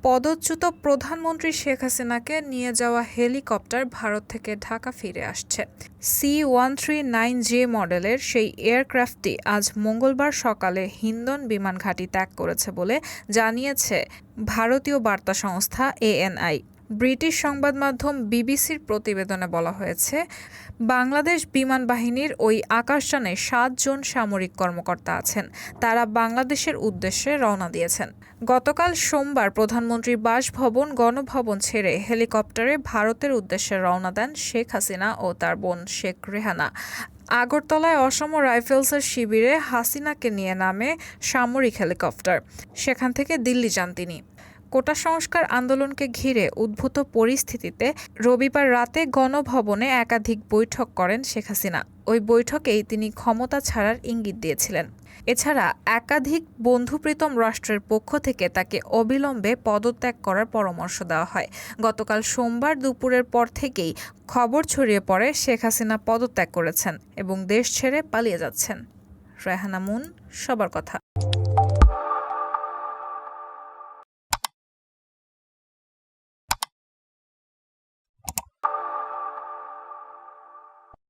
পদচ্যুত প্রধানমন্ত্রী শেখ হাসিনাকে নিয়ে যাওয়া হেলিকপ্টার ভারত থেকে ঢাকা ফিরে আসছে। C-139J মডেলের সেই এয়ারক্রাফটটি আজ মঙ্গলবার সকালে হিন্ডন বিমান ঘাঁটি ত্যাগ করেছে বলে জানিয়েছে ভারতীয় বার্তা সংস্থা ANI। ব্রিটিশ সংবাদ মাধ্যম বিবিসির প্রতিবেদনে বলা হয়েছে, বাংলাদেশ বিমান বাহিনীর ওই আকাশযানে ৭ জন সামরিক কর্মকর্তা আছেন। তারা বাংলাদেশের উদ্দেশ্যে রওনা দিয়েছেন। গতকাল সোমবার প্রধানমন্ত্রীর বাসভবন গণভবন ছেড়ে হেলিকপ্টারে ভারতের উদ্দেশ্যে রওনা দেন শেখ হাসিনা ও তার বোন শেখ রেহানা। আগরতলায় অসম রাইফেলসের শিবিরে হাসিনাকে নিয়ে নামে সামরিক হেলিকপ্টার। সেখান থেকে দিল্লি যান তিনি। কোটা সংস্কার আন্দোলনকে ঘিরে উদ্ভূত পরিস্থিতিতে রবিবার রাতে গণভবনে একাধিক বৈঠক করেন শেখ হাসিনা। ওই বৈঠকেই তিনি ক্ষমতা ছাড়ার ইঙ্গিত দিয়েছিলেন। এছাড়া একাধিক বন্ধুপ্রীতম রাষ্ট্রের পক্ষ থেকে তাকে অবিলম্বে পদত্যাগ করার পরামর্শ দেওয়া হয়। গতকাল সোমবার দুপুরের পর থেকেই খবর ছড়িয়ে পড়ে শেখ হাসিনা পদত্যাগ করেছেন এবং দেশ ছেড়ে পালিয়ে যাচ্ছেন। রেহানা মুন, সবার কথা।